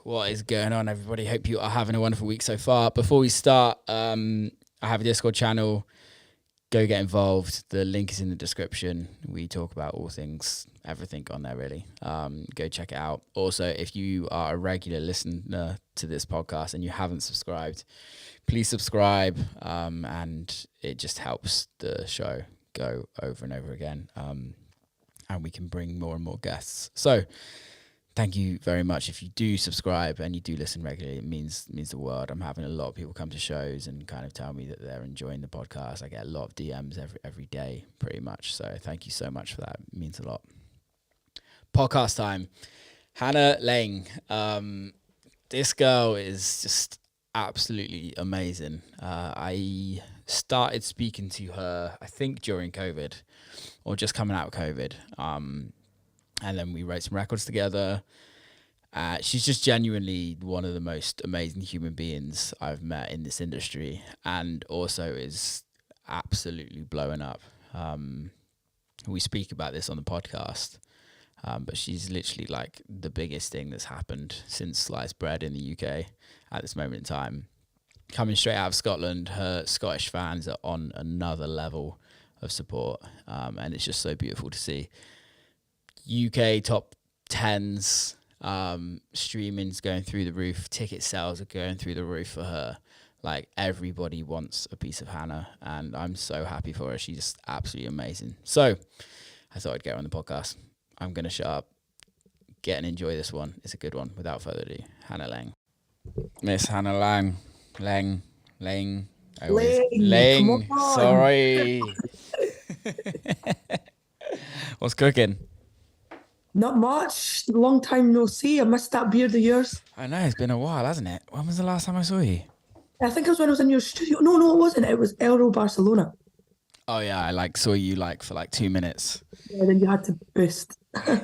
What is going on, everybody? Hope you are having a wonderful week so far. Before we start, I have a Discord channel. Go get involved. The link is in the description. We talk about all things, everything on there, really. Go check it out. Also, if you are a regular listener to this podcast and you haven't subscribed, please subscribe. And it just helps the show go over and over again. And we can bring more and more guests. So thank you very much. If you do subscribe and you do listen regularly, it means the world. I'm having a lot of people come to shows and kind of tell me that they're enjoying the podcast. I get a lot of DMs every day, pretty much. So thank you so much for that. It means a lot. Podcast time. Hannah Laing. This girl is just absolutely amazing. I started speaking to her, I think, during COVID or just coming out of COVID. And then we wrote some records together. She's just genuinely one of the most amazing human beings I've met in this industry, and also is absolutely blowing up. We speak about this on the podcast, but she's literally like the biggest thing that's happened since sliced bread in the UK at this moment in time. Coming straight out of Scotland, her Scottish fans are on another level of support, and it's just so beautiful to see. UK top 10s, streaming's going through the roof, ticket sales are going through the roof for her. Like, everybody wants a piece of Hannah, and I'm so happy for her. She's just absolutely amazing. So I thought I'd get her on the podcast. I'm going to shut up, get and enjoy this one. It's a good one. Without further ado, Hannah Laing. Miss Hannah Laing. Laing. Sorry. What's cooking? Not much. Long time no see. I missed that beard of yours. I know, it's been a while, hasn't it? When was the last time I saw you? I think it was when I was in your studio. No, it wasn't. It was Elro, Barcelona. Oh yeah, I saw you for 2 minutes. Yeah, then you had to boost.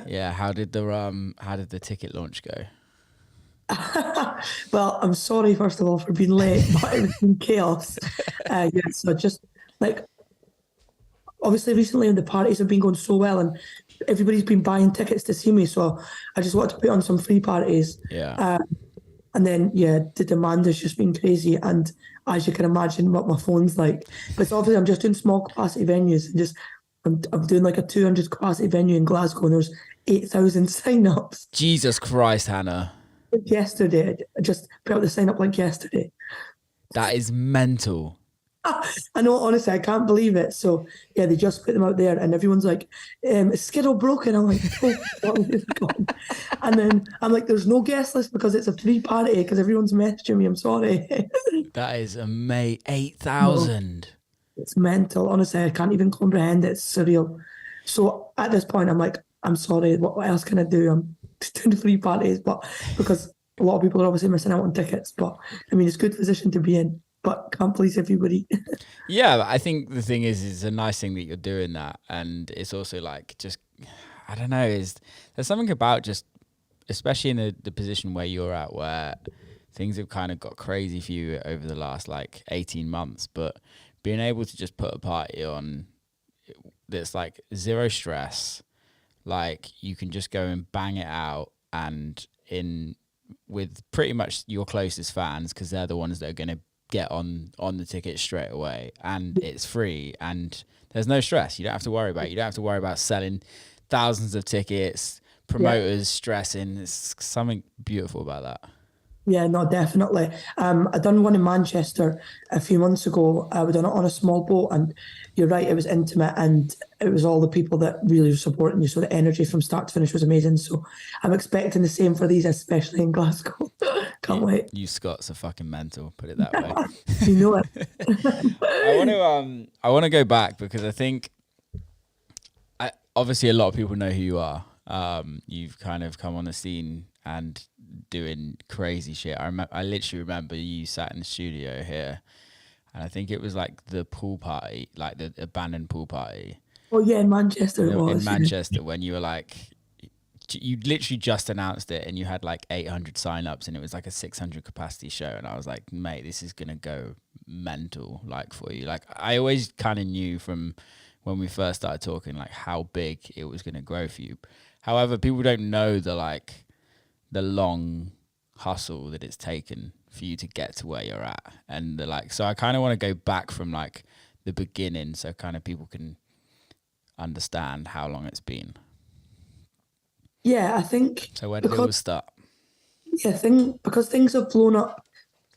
Yeah, how did the ticket launch go? Well, I'm sorry first of all for being late, but it was in chaos. So just obviously recently the parties have been going so well and everybody's been buying tickets to see me, so I just wanted to put on some free parties. Yeah. And then the demand has just been crazy, and as you can imagine what my phone's like. But it's obviously I'm just doing small capacity venues, and I'm doing like a 200 capacity venue in Glasgow, and there's 8,000 sign-ups. Jesus Christ, Hannah. Yesterday, I just put out the sign-up link yesterday. That is mental. I know, honestly, I can't believe it. So yeah, they just put them out there, and everyone's like, "Is Skittle broken?" I'm like, "Oh, what is gone?" And then I'm like, "There's no guest list because it's a free party because everyone's messaging me. I'm sorry." That is amazing. 8,000. No, it's mental. Honestly, I can't even comprehend it. It's surreal. So at this point, I'm like, "I'm sorry. What else can I do? I'm doing free parties, but because a lot of people are obviously missing out on tickets. But I mean, it's a good position to be in." But can't please everybody. Yeah, I think the thing is, it's a nice thing that you're doing that, and it's also like just, I don't know, there's something about just, especially in the position where you're at, where things have kind of got crazy for you over the last 18 months, but being able to just put a party on that's like zero stress, like you can just go and bang it out, and with pretty much your closest fans, because they're the ones that are going to get on the ticket straight away, and it's free and there's no stress. You don't have to worry about it. You don't have to worry about selling thousands of tickets, promoters stressing. There's something beautiful about that. Yeah, no, definitely. I done one in Manchester a few months ago. We done it on a small boat, and you're right, it was intimate, and it was all the people that really were supporting you. So the energy from start to finish was amazing. So I'm expecting the same for these, especially in Glasgow. Can't wait. You Scots are fucking mental, put it that way. You know it. I want to go back because I think obviously a lot of people know who you are. You've kind of come on the scene and doing crazy shit. I literally remember you sat in the studio here, and I think it was like the pool party, like the abandoned pool party. Oh yeah, in Manchester it was. In Manchester, when you were like, you literally just announced it, and you had 800 sign-ups, and it was like a 600 capacity show, and I was like, mate, this is gonna go mental, for you. I always kind of knew from when we first started talking, how big it was gonna grow for you. However, people don't know the long, hustle that it's taken for you to get to where you're at. And like, so I kind of want to go back from like the beginning, so kind of people can understand how long it's been. Yeah, I think. So where did it all start? Yeah, because things have blown up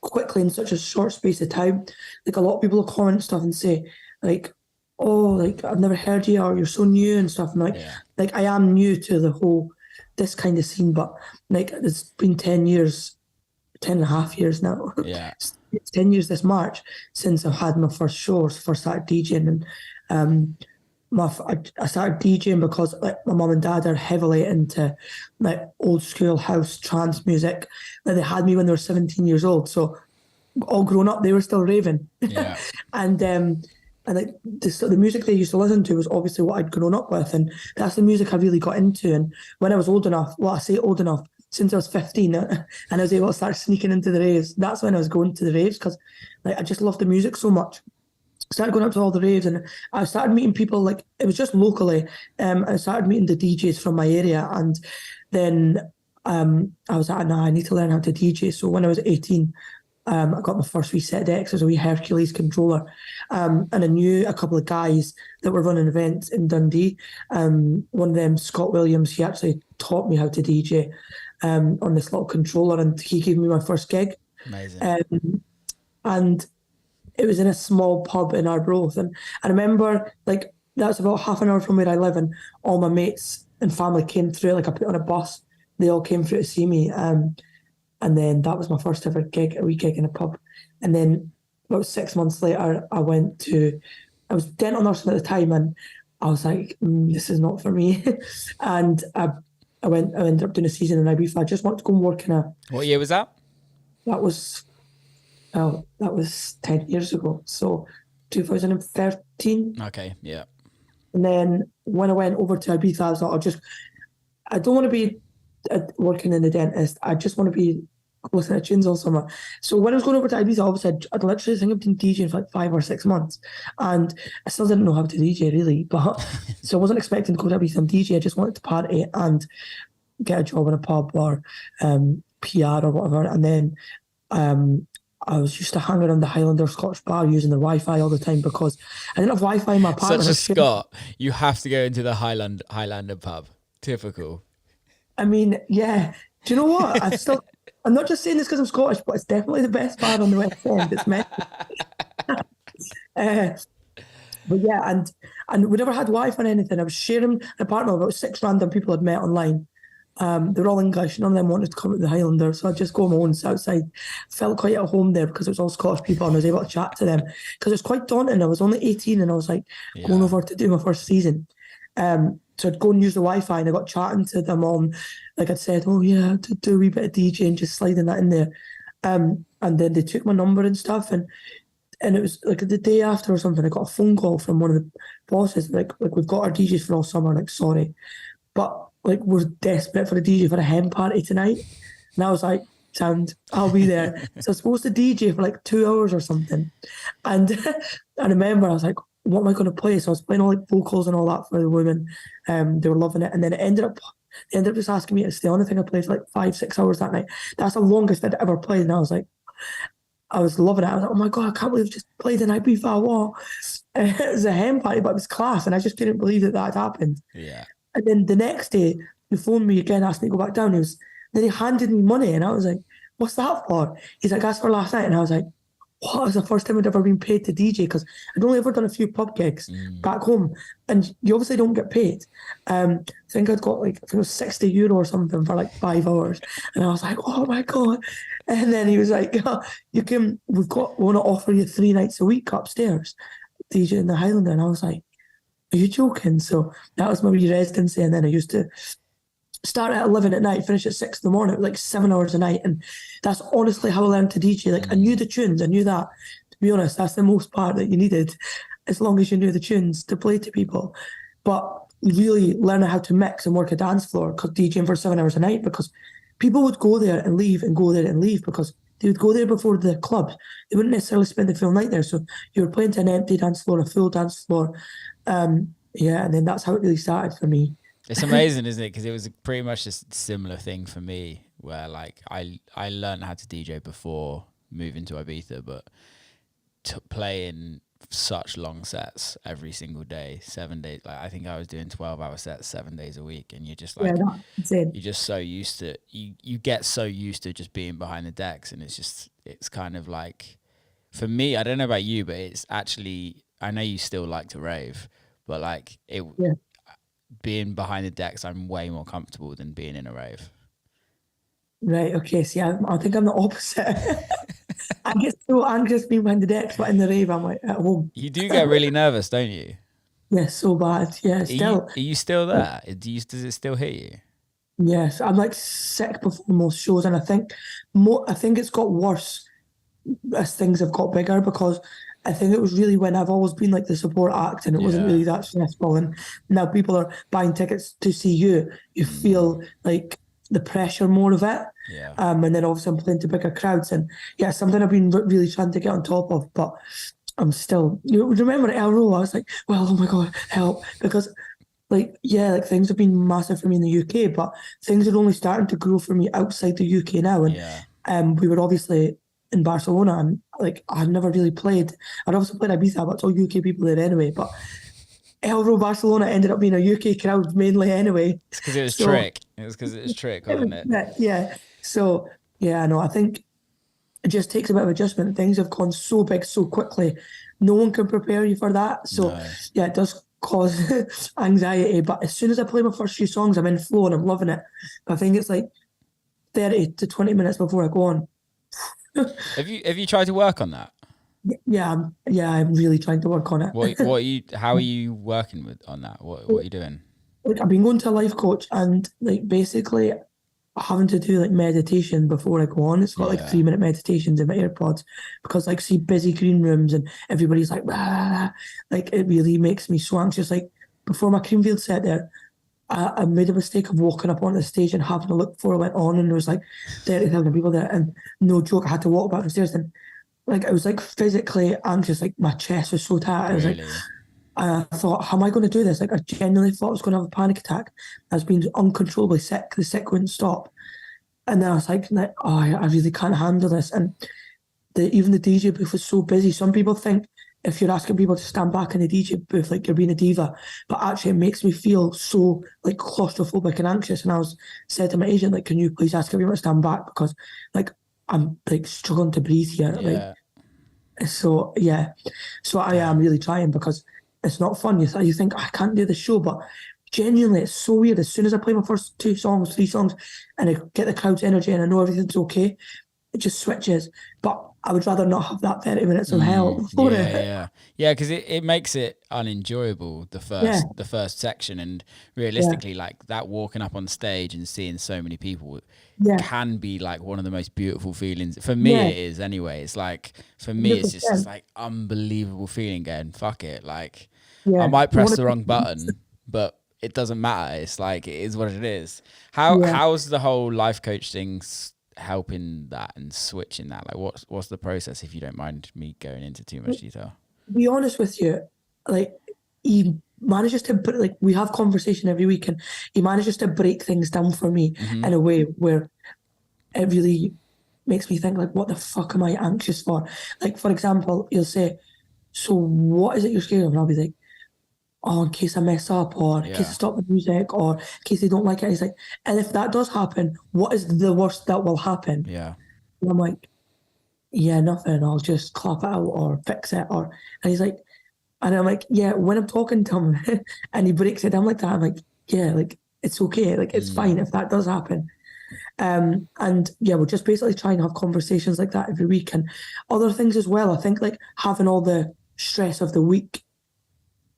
quickly in such a short space of time. Like, a lot of people will comment stuff and say, like, oh, like, I've never heard you, or you're so new and stuff. And like I am new to the whole this kind of scene, but like it's been 10 years, 10 and a half years now. Yeah. It's 10 years this March since I've had my first shows, first started DJing. And I started DJing because like my mum and dad are heavily into like old school house trance music. Like, they had me when they were 17 years old, so all grown up they were still raving. Yeah. And like the music they used to listen to was obviously what I'd grown up with, and that's the music I really got into. And when I was old enough, well, I say old enough, since I was 15 and I was able to start sneaking into the raves, that's when I was going to the raves, because like I just loved the music so much. Started going up to all the raves, and I started meeting people, like, it was just locally. I started meeting the DJs from my area, and then I was like, nah, I need to learn how to DJ. So when I was 18, I got my first wee set decks as a wee Hercules controller, and I knew a couple of guys that were running events in Dundee. One of them, Scott Williams, he actually taught me how to DJ on this little controller, and he gave me my first gig. Amazing. And it was in a small pub in Arbroath, and I remember, like, that's about half an hour from where I live, and all my mates and family came through. Like, I put on a bus, they all came through to see me, and then that was my first ever gig, a wee gig in a pub. And then about 6 months later, I was dental nursing at the time, and I was like, this is not for me. And I ended up doing a season in Ibiza. I just wanted to go and work in a... What year was that? That was 10 years ago. So 2013. Okay, yeah. And then when I went over to Ibiza, I was like, I don't want to be working in the dentist. I just want to be listening to tunes all summer. So when I was going over to Ibiza, obviously I'd literally think I've been DJing for like 5 or 6 months, and I still didn't know how to DJ really. But so I wasn't expecting to go to Ibiza and DJ. I just wanted to party and get a job in a pub or PR or whatever. And then I was used to hang around the Highlander Scotch bar using the Wi-Fi all the time because I didn't have Wi-Fi in my apartment. Such a Scot, you have to go into the Highlander pub. Typical. I mean, yeah. Do you know what? I'm not just saying this because I'm Scottish, but it's definitely the best bar on the West End. It's meant. But yeah, and we never had Wi-Fi or anything. I was sharing an apartment with about 6 random people I'd met online. They were all English. None of them wanted to come to the Highlander, so I'd just go on my own outside. Felt quite at home there because it was all Scottish people, and I was able to chat to them because it was quite daunting. I was only 18, and I was like going over to do my first season. So I'd go and use the Wi-Fi, and I got chatting to them on, like I'd said, oh yeah, to do a wee bit of DJing, just sliding that in there. And then they took my number and stuff, and it was like the day after or something, I got a phone call from one of the bosses, like we've got our DJs for all summer, like sorry, but like we're desperate for a DJ for a hen party tonight. And I was like, sound, I'll be there. So I was supposed to DJ for like 2 hours or something. And I remember I was like, what am I going to play? So I was playing all like vocals and all that for the women. They were loving it. And then they ended up just asking me to stay on. I think I played for like 5-6 hours that night. That's the longest I'd ever played. And I was loving it. I was like, oh my God, I can't believe I just played an Ibiza. What? It was a hen party, but it was class. And I just couldn't believe that had happened. Yeah. And then the next day, he phoned me again, asked me to go back down. Then he handed me money, and I was like, what's that for? He's like, that's for last night. And I was like, what? It was the first time I'd ever been paid to DJ, because I'd only ever done a few pub gigs back home, and you obviously don't get paid. I think I'd got like, I think it was €60 or something for like 5 hours. And I was like, oh my God. And then he was like, oh, we want to offer you 3 nights a week upstairs, DJ in the Highlander. And I was like, are you joking? So that was my wee residency, and then I used to start at 11 at night, finish at 6 in the morning, like 7 hours a night. And that's honestly how I learned to DJ. Like, I knew the tunes, I knew that. To be honest, that's the most part that you needed, as long as you knew the tunes to play to people. But really learning how to mix and work a dance floor, because DJing for 7 hours a night, because people would go there and leave and go there and leave, because they would go there before the club. They wouldn't necessarily spend the full night there. So you were playing to an empty dance floor, a full dance floor. And then that's how it really started for me. It's amazing, isn't it? Because it was pretty much a similar thing for me where like I learned how to DJ before moving to Ibiza, but playing such long sets every single day, 7 days. Like I think I was doing 12-hour sets 7 days a week, and you're just like, that's it. you're just so used to you get so used to just being behind the decks, and it's kind of like, for me, I don't know about you, but it's actually, I know you still like to rave, but like being behind the decks, I'm way more comfortable than being in a rave. Right, okay, see, I think I'm the opposite. I get so anxious being behind the decks, but in the rave, I'm like at home. You do get really nervous, don't you? Yeah, so bad. Yeah, still. Are you still there? Does it still hit you? Yes, I'm like sick before most shows, and I think I think it's got worse as things have got bigger, because I think it was really when I've always been like the support act, and it wasn't really that stressful, and now people are buying tickets to see you. You feel like the pressure more of it. Yeah. And then obviously I'm playing to bigger crowds, and yeah, something I've been really trying to get on top of, but I'm still. You remember at Elro, I was like, well, oh my god, help, because like things have been massive for me in the UK, but things are only starting to grow for me outside the UK now, and we were obviously in Barcelona, and like I had never really played. I'd obviously played Ibiza, but it's all UK people there anyway. But Elro Barcelona ended up being a UK crowd mainly anyway. It's because it was Trick. It was because it was Trick, wasn't it? Yeah. So yeah, no, I think it just takes a bit of adjustment. Things have gone so big so quickly. No one can prepare you for that. So yeah, it does cause anxiety. But as soon as I play my first few songs, I'm in flow and I'm loving it. I think it's like 30 to 20 minutes before I go on. Have you tried to work on that? Yeah, I'm really trying to work on it. How are you working on that? What are you doing? Like, I've been going to a life coach, and like basically having to do like meditation before I go on. It's got like 3-minute meditations in my AirPods, because like see busy green rooms and everybody's like, bah, like it really makes me so anxious. Like before my Creamfield set there, I made a mistake of walking up on the stage and having a look before I went on, and there was like 30,000 people there, and no joke, I had to walk back the stairs, and like I was like physically anxious, like my chest was so tight. I was like, I thought, how am I going to do this? Like I genuinely thought I was going to have a panic attack. I was being uncontrollably sick. The sick wouldn't stop. And then I was like, oh, I really can't handle this. And even the DJ booth was so busy. Some people think if you're asking people to stand back in the DJ booth, like you're being a diva. But actually it makes me feel so like claustrophobic and anxious. And I said to my agent, like, can you please ask everyone to stand back? Because like I'm like struggling to breathe here. Like, so I am really trying, because it's not fun. You think, I can't do the show, but genuinely it's so weird. As soon as I play my first 3 songs, and I get the crowd's energy and I know everything's okay, it just switches. But I would rather not have that 30 minutes of hell before it. Yeah, because it makes it unenjoyable, the first section, and realistically, like that walking up on stage and seeing so many people can be like one of the most beautiful feelings. For me, it is anyway. It's like, for me, it's just this like unbelievable feeling going, fuck it. Like I might press the wrong button, but it doesn't matter. It's like, it is what it is. How's the whole life coach thing helping that and switching that? Like what's the process, if you don't mind me going into too much detail? To be honest with you, like he manages to put, like, we have conversation every week, and he manages to break things down for me in a way where it really makes me think, like, what the fuck am I anxious for? Like, for example, he'll say, so what is it you're scared of? And I'll be like, oh, in case I mess up, or in case I stop the music, or in case they don't like it. And he's like, and if that does happen, what is the worst that will happen? Yeah. And I'm like, yeah, nothing. I'll just clap it out or fix it. And he's like, and I'm like, yeah, when I'm talking to him and he breaks it down like that, I'm like, yeah, like, it's okay. Like, it's fine if that does happen. And yeah, we're just basically trying to have conversations like that every week, and other things as well. I think like having all the stress of the week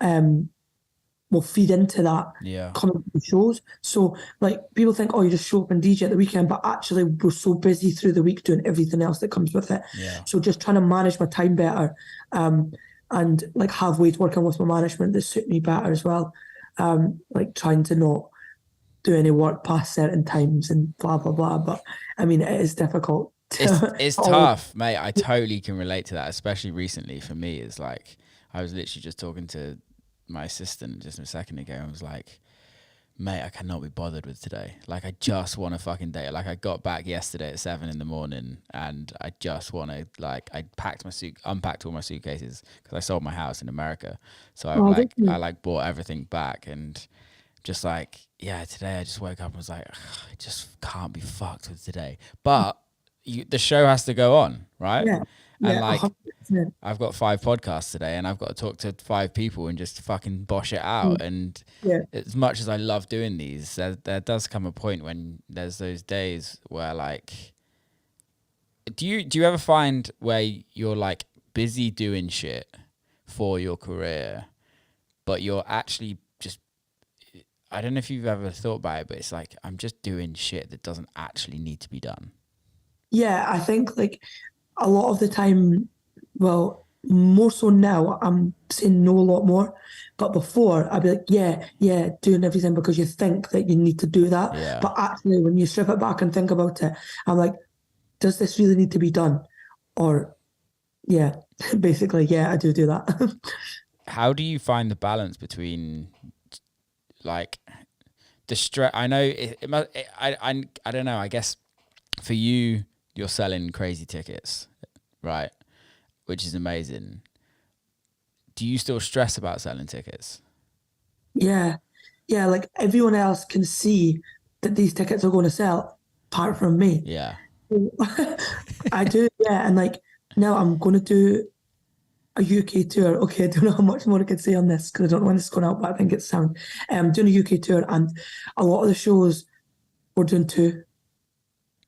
will feed into that coming to the shows. So like people think, oh, you just show up and DJ at the weekend, but actually we're so busy through the week doing everything else that comes with it. So just trying to manage my time better, and like have ways working with my management that suit me better as well. Like trying to not do any work past certain times and blah blah blah. But I mean, it is difficult. It's tough, mate. I totally can relate to that, especially recently. For me, it's like I was literally just talking to my assistant just a second ago, and was like, mate, I cannot be bothered with today. Like, I just want a fucking day. Like, I got back yesterday at 7 a.m. and I just want to, like, I unpacked all my suitcases because I sold my house in America. So I bought everything back and just like, yeah, today I just woke up and was like, I just can't be fucked with today. But the show has to go on, right? Yeah. And like, 100%. I've got 5 podcasts today and I've got to talk to 5 people and just fucking bosh it out. And as much as I love doing these, there does come a point when there's those days where like, do you ever find where you're like busy doing shit for your career, but you're actually just, I don't know if you've ever thought about it, but it's like, I'm just doing shit that doesn't actually need to be done. Yeah, I think like a lot of the time, well, more so now, I'm saying no a lot more. But before, I'd be like, yeah, doing everything because you think that you need to do that. Yeah. But actually, when you strip it back and think about it, I'm like, does this really need to be done? Or, yeah, basically, yeah, I do that. How do you find the balance between like the stress? I know I don't know. I guess for you, you're selling crazy tickets, right? Which is amazing. Do you still stress about selling tickets? Yeah, like everyone else can see that these tickets are going to sell, apart from me. Yeah. I do, yeah, and like now I'm going to do a UK tour. Okay, I don't know how much more I can say on this because I don't know when this is going out, but I think it's sound. I'm doing a UK tour, and a lot of the shows we're doing 2.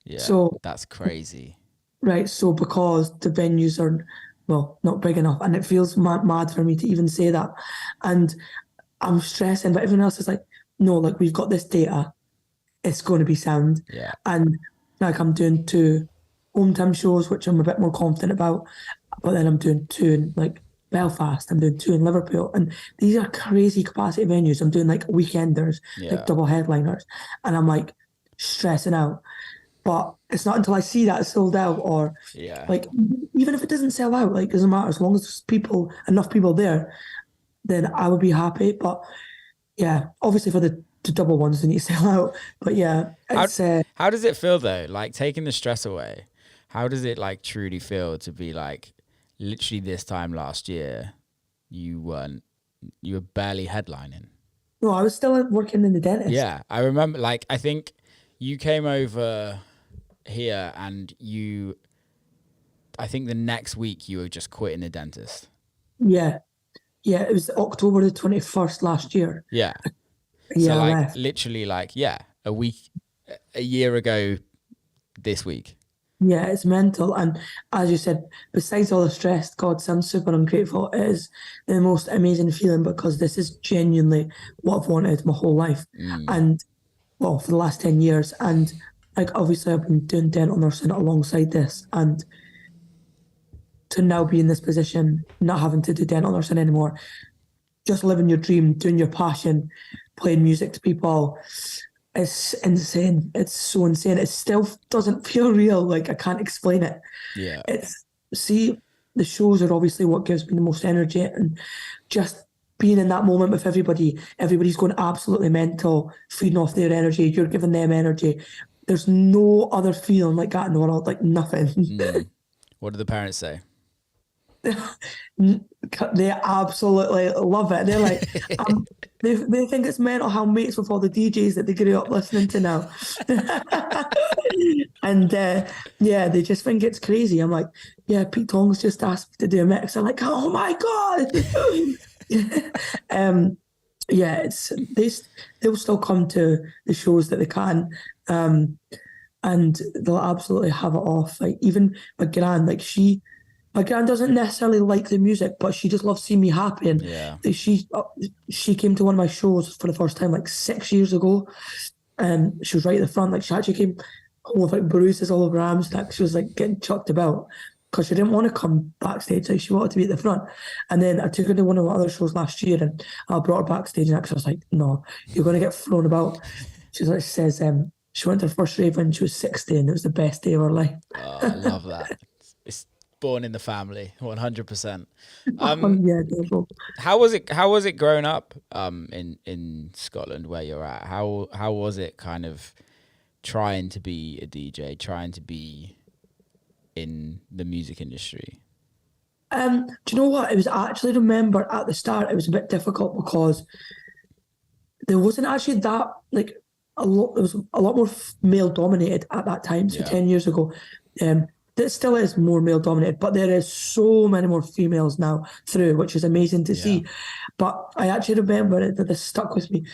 Yeah, so that's crazy. Right, so because the venues are, well, not big enough, and it feels mad for me to even say that, and I'm stressing, but everyone else is like, no, like we've got this data, it's going to be sound. Yeah. And like I'm doing 2 hometown shows, which I'm a bit more confident about, but then I'm doing 2 in like Belfast, I'm doing 2 in Liverpool, and these are crazy capacity venues. I'm doing like weekenders, like double headliners, and I'm like stressing out. But it's not until I see that it's sold out, or like even if it doesn't sell out, like it doesn't matter as long as there's enough people there, then I would be happy. But yeah, obviously for the double ones they need to sell out. But yeah, it's how does it feel though? Like taking the stress away, how does it like truly feel to be like literally this time last year you were barely headlining? No, I was still working in the dentist. Yeah, I remember. Like I think you came over here and I think the next week you were just quitting the dentist. Yeah, it was October the 21st last year. Yeah. Yeah, so like left. literally like a year ago this week. Yeah, it's mental. And as you said, besides all the stress, God, I'm super ungrateful. It is the most amazing feeling because this is genuinely what I've wanted my whole life. And well, for the last 10 years. And like, obviously I've been doing dental nursing alongside this, and to now be in this position, not having to do dental nursing anymore, just living your dream, doing your passion, playing music to people, it's insane. It's so insane. It still doesn't feel real. Like, I can't explain it. Yeah. The shows are obviously what gives me the most energy, and just being in that moment with everybody's going absolutely mental, feeding off their energy, you're giving them energy. There's no other feeling like that in the world, like nothing. What do the parents say? They absolutely love it. They're like, they think it's mental how mates with all the DJs that they grew up listening to now. And they just think it's crazy. I'm like, yeah, Pete Tong's just asked me to do a mix. I'm like, oh my God. They'll still come to the shows that they can, and they'll absolutely have it off. Like, even my gran, my gran doesn't necessarily like the music, but she just loves seeing me happy. And she came to one of my shows for the first time like 6 years ago, and she was right at the front. Like, she actually came home with like bruises all over her arms. Like, she was like getting chucked about because she didn't want to come backstage. Like, she wanted to be at the front. And then I took her to one of my other shows last year, and I brought her backstage, and I was like, no, you're going to get thrown about. She says she went to her first rave when she was 60, and it was the best day of her life. Oh, I love that. It's born in the family, 100%. Yeah, definitely. How was it growing up in Scotland where you're at? How was it kind of trying to be a DJ, trying to be in the music industry? Do you know what? It was actually, remember at the start, it was a bit difficult because there wasn't actually that, like, a lot. There was a lot more male dominated at that time. So Yeah. 10 years ago, it still is more male dominated, but there is so many more females now through, which is amazing to see. But I actually remember that this stuck with me.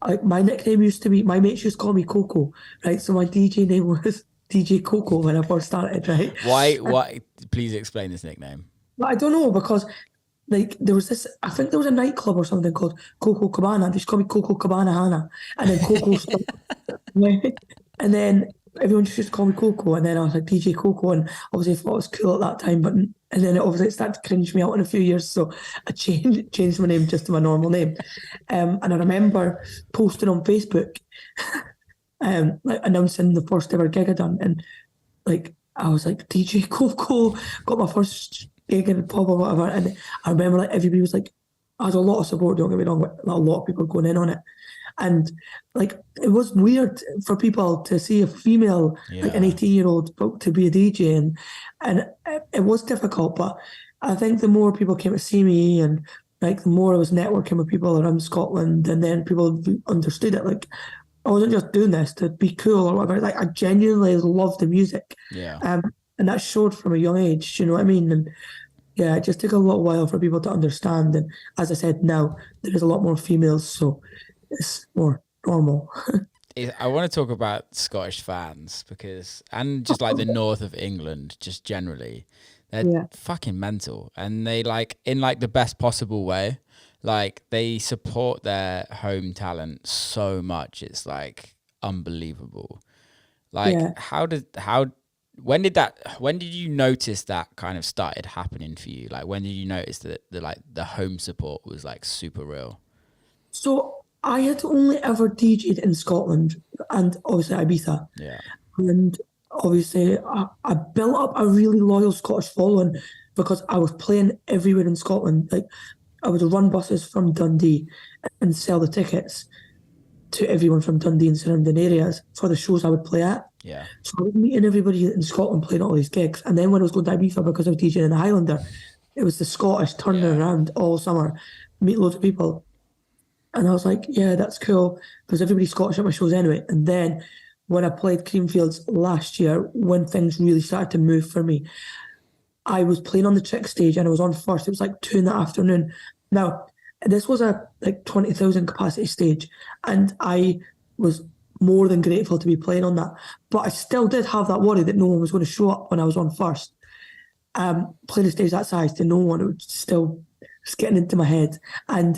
Like, my nickname used to be, my mates used to call me Coco, right? So my DJ name was DJ Coco when I first started, right? Why? Please explain this nickname. But I don't know, because like there was this, I think there was a nightclub or something called Coco Cabana. They just called me Coco Cabana Hannah, and then Coco stuck. And then everyone just used to call me Coco, and then I was like DJ Coco, and obviously I thought it was cool at that time, but and then it started to cringe me out in a few years, so I changed my name just to my normal name. And I remember posting on Facebook, like announcing the first ever gig I done, and like I was like DJ Coco, got my first gig in the pub or whatever, and I remember like everybody was like, I had a lot of support, don't get me wrong, but a lot of people going in on it. And like it was weird for people to see a female, like an 18-year-old, to be a DJ, and it was difficult. But I think the more people came to see me, and like the more I was networking with people around Scotland, and then people understood it. Like I wasn't just doing this to be cool or whatever. Like I genuinely loved the music, and that showed from a young age. You know what I mean? And yeah, it just took a little while for people to understand. And as I said, now there is a lot more females, so it's more normal. I want to talk about Scottish fans and just like the north of England, just generally, they're fucking mental, and they like in like the best possible way. Like they support their home talent so much, it's like unbelievable. Like when did you notice that kind of started happening for you? Like when did you notice that the home support was like super real? So I had only ever DJed in Scotland and obviously Ibiza. Yeah. And obviously I built up a really loyal Scottish following because I was playing everywhere in Scotland. Like I would run buses from Dundee and sell the tickets to everyone from Dundee and surrounding areas for the shows I would play at. Yeah. So I was meeting everybody in Scotland playing all these gigs. And then when I was going to Ibiza, because I was DJing in the Highlander, it was the Scottish turning around all summer, meet loads of people. And I was like, yeah, that's cool, because everybody's Scottish at my shows anyway. And then when I played Creamfields last year, when things really started to move for me, I was playing on the trick stage and I was on first. It was like 2 PM. Now, this was a like 20,000 capacity stage, and I was more than grateful to be playing on that. But I still did have that worry that no one was going to show up when I was on first. Playing a stage that size to no one, it was still just getting into my head. And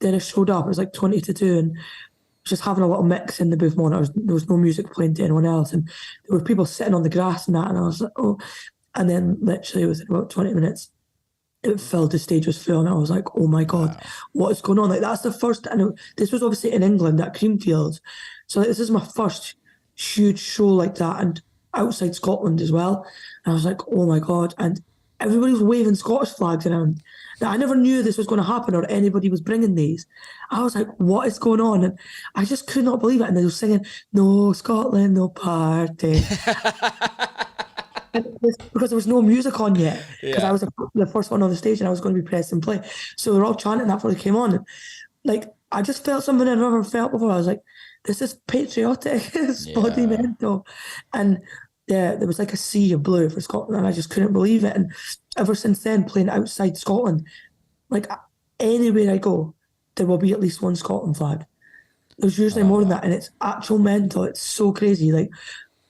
then I showed up, it was like 20 to 2, and just having a little mix in the booth monitor. There was no music playing to anyone else, and there were people sitting on the grass and that, and I was like, oh. And then literally within about 20 minutes, it filled, the stage was full, and I was like, oh my God, what is going on? Like that's the first, and this was obviously in England at Creamfields. So like, this is my first huge show like that, and outside Scotland as well. And I was like, oh my God. And everybody was waving Scottish flags around. Now, I never knew this was going to happen or anybody was bringing these. I was like, what is going on? And I just could not believe it. And they were singing, no Scotland, no party. Because there was no music on yet. Because I was the first one on the stage and I was going to be press and play. So they were all chanting that before they came on. And, like, I just felt something I'd never felt before. I was like, this is patriotic. It's bloody mental. And yeah, there was like a sea of blue for Scotland, and I just couldn't believe it. And ever since then, playing outside Scotland, like anywhere I go, there will be at least one Scotland flag. There's usually more than that, and it's actual mental. It's so crazy. Like,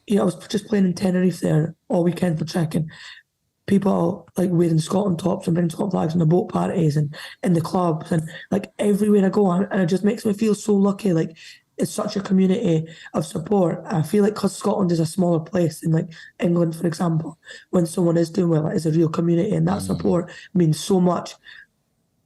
you know, I was just playing in Tenerife there all weekend for trekking. People like wearing Scotland tops and bringing Scotland flags in the boat parties and in the clubs, and like everywhere I go, and it just makes me feel so lucky. Like, it's such a community of support. I feel like because Scotland is a smaller place than like England, for example, when someone is doing well, it is a real community, and that support means so much.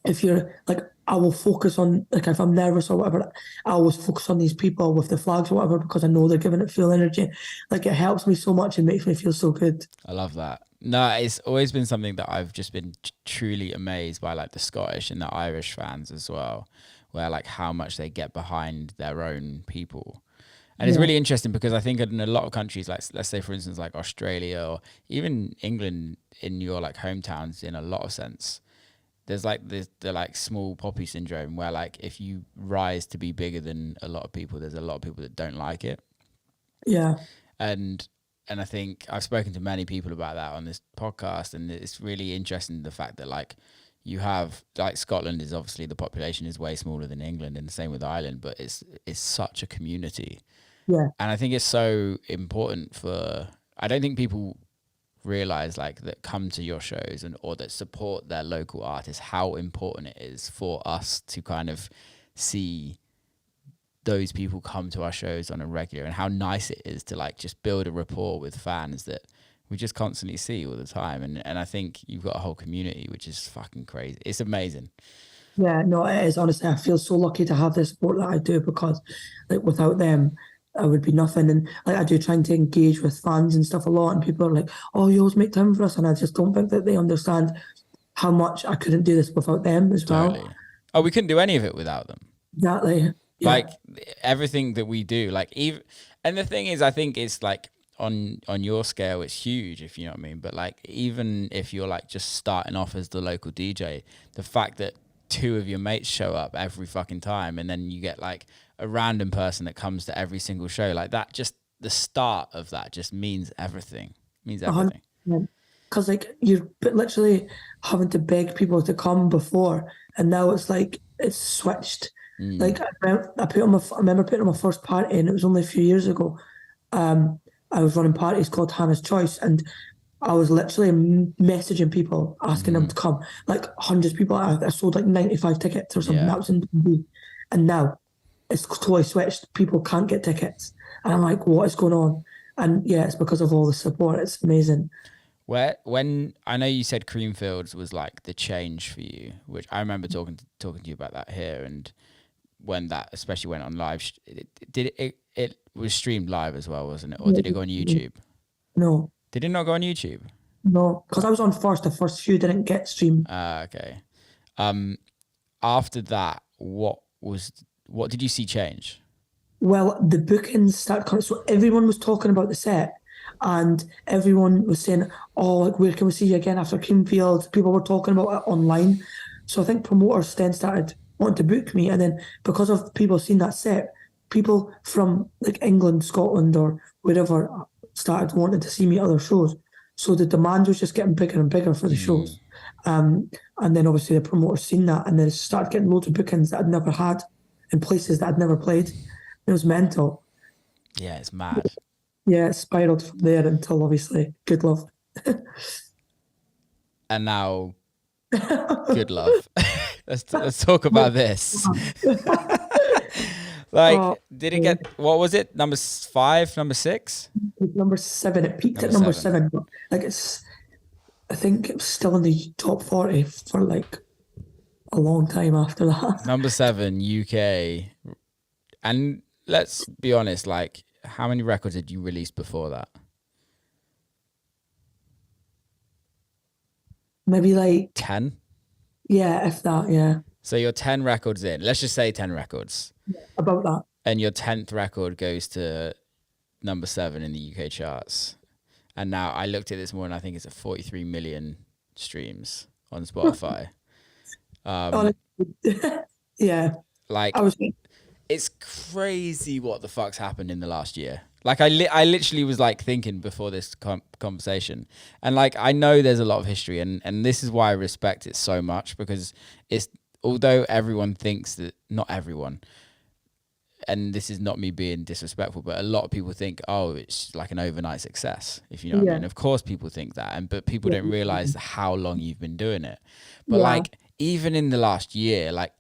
If you're like, I will focus on, like, if I'm nervous or whatever, I always focus on these people with the flags or whatever, because I know they're giving it full energy. Like, it helps me so much and makes me feel so good. I love that. No, it's always been something that I've just been truly amazed by, like the Scottish and the Irish fans as well, where like how much they get behind their own people. And it's really interesting because I think in a lot of countries, like let's say for instance, like Australia or even England, in your like hometowns, in a lot of sense, there's like the like small poppy syndrome where like if you rise to be bigger than a lot of people, there's a lot of people that don't like it. Yeah. And I think I've spoken to many people about that on this podcast, and it's really interesting the fact that like you have like Scotland is obviously the population is way smaller than England, and the same with Ireland, but it's such a community. Yeah. And I think it's so important for, I don't think people realize like that come to your shows and or that support their local artists, how important it is for us to kind of see those people come to our shows on a regular, and how nice it is to like just build a rapport with fans that we just constantly see all the time. And I think you've got a whole community, which is fucking crazy. It's amazing. Yeah, no, it is. Honestly, I feel so lucky to have the support that I do, because like without them, I would be nothing. And like I do trying to engage with fans and stuff a lot, and people are like, "Oh, you always make time for us," and I just don't think that they understand how much I couldn't do this without them as well. Totally. Oh, we couldn't do any of it without them. Exactly. Yeah. Like everything that we do, like even, and the thing is, I think it's like on your scale, it's huge, if you know what I mean. But like, even if you're like just starting off as the local DJ, the fact that 2 of your mates show up every fucking time, and then you get like a random person that comes to every single show, like that, just the start of that just means everything. Means everything. Because like you're literally having to beg people to come before, and now it's like it's switched. Like I remember putting on my first party, and it was only a few years ago. I was running parties called Hannah's Choice, and I was literally messaging people asking them to come. Like hundreds of people. I sold like 95 tickets or something. Yeah. That was in Dundee, and now it's totally switched. People can't get tickets, and I'm like, what is going on? And yeah, it's because of all the support. It's amazing. When I know you said Creamfields was like the change for you, which I remember talking to you about that here, and when that especially went on live, it was streamed live as well, wasn't it? Or did it go on YouTube? No. Did it not go on YouTube? No, because I was on first. The first few didn't get streamed. Okay. After that, what did you see change? Well, the bookings started coming. So everyone was talking about the set, and everyone was saying, "Oh, like where can we see you again after Creamfield?" People were talking about it online. So I think promoters then started wanting to book me, and then because of people seeing that set, people from like England, Scotland, or wherever started wanting to see me at other shows. So the demand was just getting bigger and bigger for the shows. And then obviously the promoters seen that, and then started getting loads of bookings that I'd never had in places that I'd never played. It was mental. Yeah, it's mad. Yeah, it spiraled from there until obviously Good Love. And now Good Love. let's talk about this. Like, did it get, what was it? Number 5, number 6? Number 7. It peaked at number 7. But like I think it was still in the top 40 for like a long time after that. Number 7, UK. And let's be honest, like, how many records did you release before that? Maybe like 10? Yeah, if that, yeah. So you're 10 records in. Let's just say 10 records. Yeah, about that. And your 10th record goes to number 7 in the UK charts. And now I looked at this morning, I think it's at 43 million streams on Spotify. Yeah. Like, it's crazy what the fuck's happened in the last year. Like, I literally was like thinking before this conversation, and like, I know there's a lot of history, and this is why I respect it so much, because it's, although everyone thinks that, not everyone, and this is not me being disrespectful, but a lot of people think, oh, it's like an overnight success, if you know what I mean. Of course people think that, but people don't realize how long you've been doing it. But like, even in the last year, like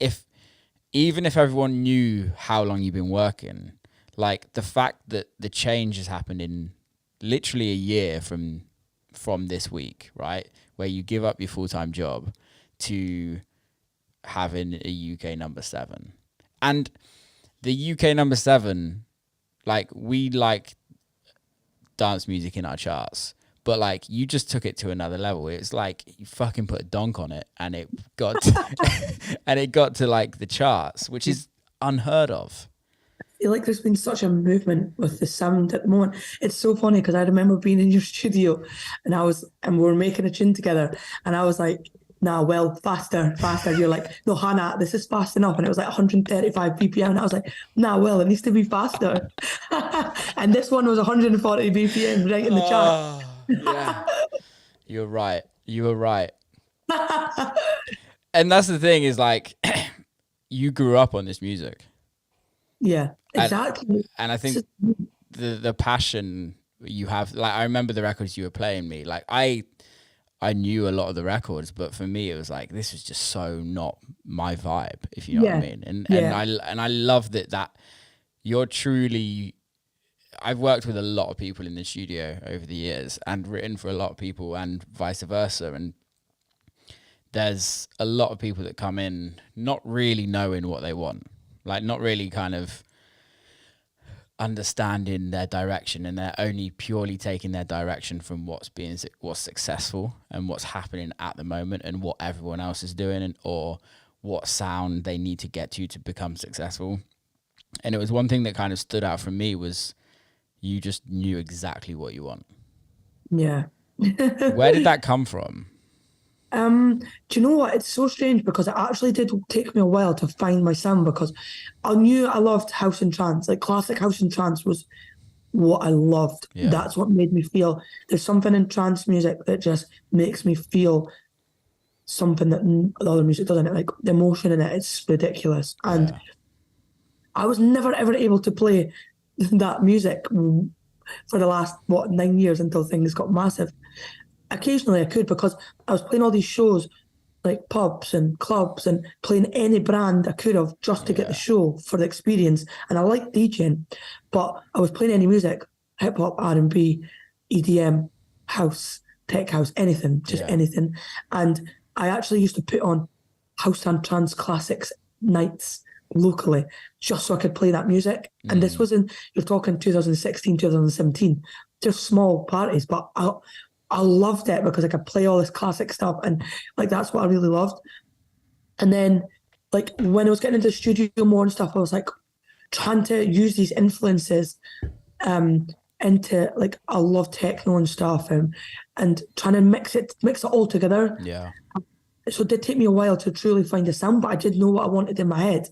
even if everyone knew how long you've been working, like the fact that the change has happened in literally a year from this week, right? Where you give up your full-time job to having a UK number 7. And the UK number 7, like, we like dance music in our charts, but like you just took it to another level. It's like you fucking put a donk on it, and it got to, and it got to like the charts, which is unheard of. I feel like there's been such a movement with the sound at the moment. It's so funny because I remember being in your studio and we were making a tune together, and I was like, nah, well, faster. You're like, no, Hannah, this is fast enough. And it was like 135 BPM. And I was like, nah, well, it needs to be faster. And this one was 140 BPM right in the chart. Yeah. You were right. And that's the thing is like, you grew up on this music. Yeah, exactly. And I think the passion you have, like, I remember the records you were playing me. Like, I knew a lot of the records, but for me, it was like, this was just so not my vibe, if you know what I mean. And I love that you're truly, I've worked with a lot of people in the studio over the years and written for a lot of people and vice versa. And there's a lot of people that come in not really knowing what they want, like not really kind of understanding their direction, and they're only purely taking their direction from what's successful and what's happening at the moment and what everyone else is doing, and or what sound they need to get to become successful. And it was one thing that kind of stood out for me was you just knew exactly what you want. Yeah. Where did that come from? Do you know what? It's so strange because it actually did take me a while to find my sound, because I knew I loved house and trance. Like classic house and trance was what I loved. Yeah. That's what made me feel. There's something in trance music that just makes me feel something that the other music doesn't. Like the emotion in it, it's ridiculous. And I was never ever able to play that music for the last 9 years until things got massive. Occasionally I could, because I was playing all these shows like pubs and clubs and playing any brand I could have just to get the show for the experience. And I liked DJing, but I was playing any music, hip hop, R&B, EDM, house, tech house, anything, just anything. And I actually used to put on house and trance classics nights locally just so I could play that music. And this was you're talking 2016, 2017, just small parties, but I loved it because I could play all this classic stuff, and like that's what I really loved. And then like when I was getting into the studio more and stuff, I was like trying to use these influences into, like, I love techno and stuff, and trying to mix it all together. Yeah. So it did take me a while to truly find a sound, but I did know what I wanted in my head.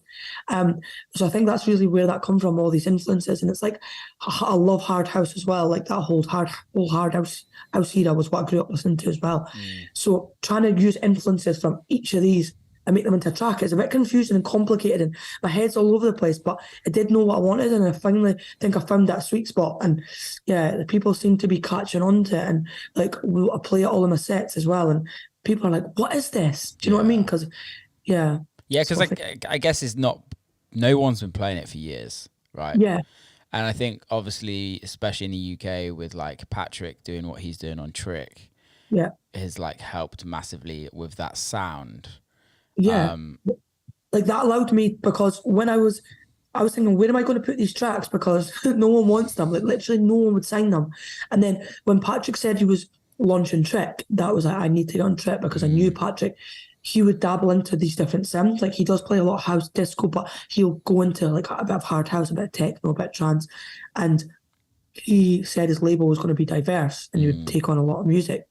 So I think that's really where that comes from, all these influences. And it's like, I love hard house as well. Like that whole hard house era was what I grew up listening to as well. So trying to use influences from each of these and make them into a track, it's a bit confusing and complicated, and my head's all over the place, but I did know what I wanted, and I finally think I found that sweet spot. And yeah, the people seem to be catching on to it, and like I play it all in my sets as well, and people are like, what is this? Do you know what I mean? Because because I guess it's not, no one's been playing it for years, right? Yeah. And I think obviously, especially in the UK with like Patrick doing what he's doing on Trick, has like helped massively with that sound. Yeah. Like that allowed me, because when I was thinking, where am I going to put these tracks? Because no one wants them. Like literally no one would sign them. And then when Patrick said he was launching Trick, that was like, I need to get on Trick, because I knew Patrick, he would dabble into these different sounds. Like he does play a lot of house disco, but he'll go into like a bit of hard house, a bit of techno, a bit of trance. And he said his label was going to be diverse and he would take on a lot of music.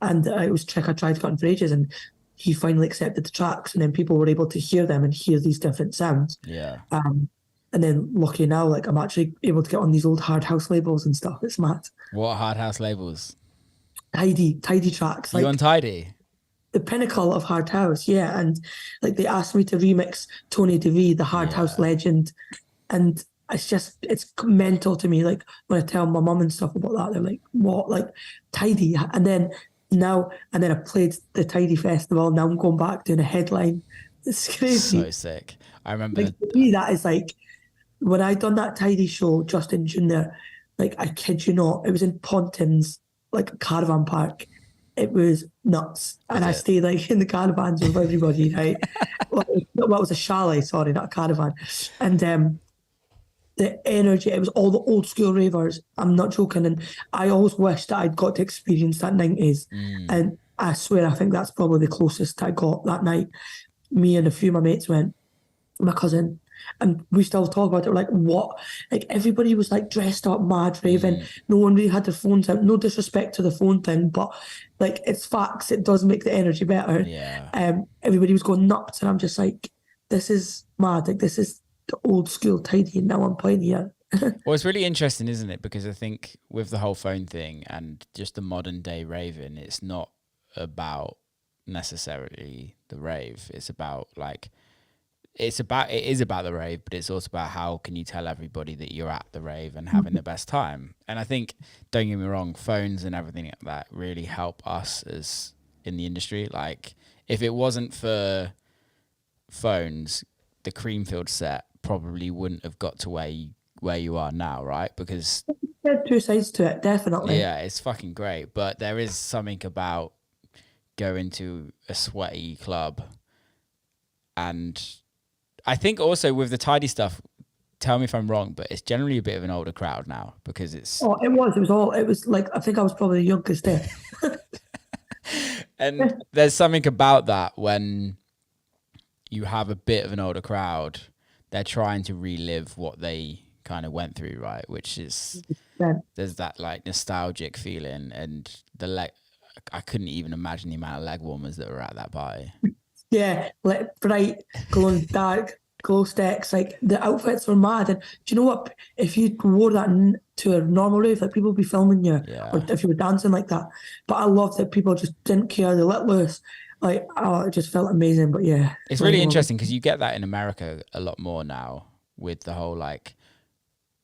And it was Trick I tried to get on for ages, and he finally accepted the tracks, and then people were able to hear them and hear these different sounds. Yeah. And then lucky now, like I'm actually able to get on these old hard house labels and stuff. It's mad. What hard house labels? Tidy tracks. You on Tidy? The pinnacle of hard house, yeah. And like they asked me to remix Tony DeVee, the hard house legend, and it's mental to me. Like when I tell my mum and stuff about that, they're like, "What? Like Tidy?" And then I played the Tidy Festival. Now I'm going back doing a headline. It's crazy. So sick. I remember. Like, to me, that is like when I done that Tidy show just in June there. Like I kid you not, it was in Pontins, like a caravan park. It was nuts. And I stayed like in the caravans with everybody, right? Well, it was a chalet, sorry, not a caravan. And the energy, it was all the old school ravers. I'm not joking. And I always wish that I'd got to experience that 90s. And I swear, I think that's probably the closest I got that night. Me and a few of my mates went, my cousin, and we still talk about it. We're like, what? Like, everybody was like dressed up, mad, raving. No one really had their phones out. No disrespect to the phone thing, but like, it's facts. It does make the energy better. Yeah. Everybody was going nuts, and I'm just like, this is mad. Like, this is the old school tidy, and now I'm playing here. Well, it's really interesting, isn't it? Because I think with the whole phone thing and just the modern day raving, it's not about necessarily the rave. It's about like, it is about the rave, but it's also about how can you tell everybody that you're at the rave and having the best time. And I think, don't get me wrong, phones and everything like that really help us as in the industry. Like, if it wasn't for phones, the Creamfield set probably wouldn't have got to where you are now, right? Because There's two sides to it, definitely. yeah, it's fucking great, but there is something about going to a sweaty club. And I think also with the tidy stuff, tell me if I'm wrong, but it's generally a bit of an older crowd now because it's... Oh, it was like, I think I was probably the youngest there. And there's something about that when you have a bit of an older crowd, they're trying to relive what they kind of went through, right? Which is, there's that like nostalgic feeling, and I couldn't even imagine the amount of leg warmers that were at that party. Yeah, like bright, glowing dark, glow sticks, like the outfits were mad. And do you know what? If you wore that to a normal rave, like people would be filming you, or if you were dancing like that. But I love that people just didn't care, they let loose. Like, oh, it just felt amazing. But yeah, it's really interesting because you get that in America a lot more now with the whole like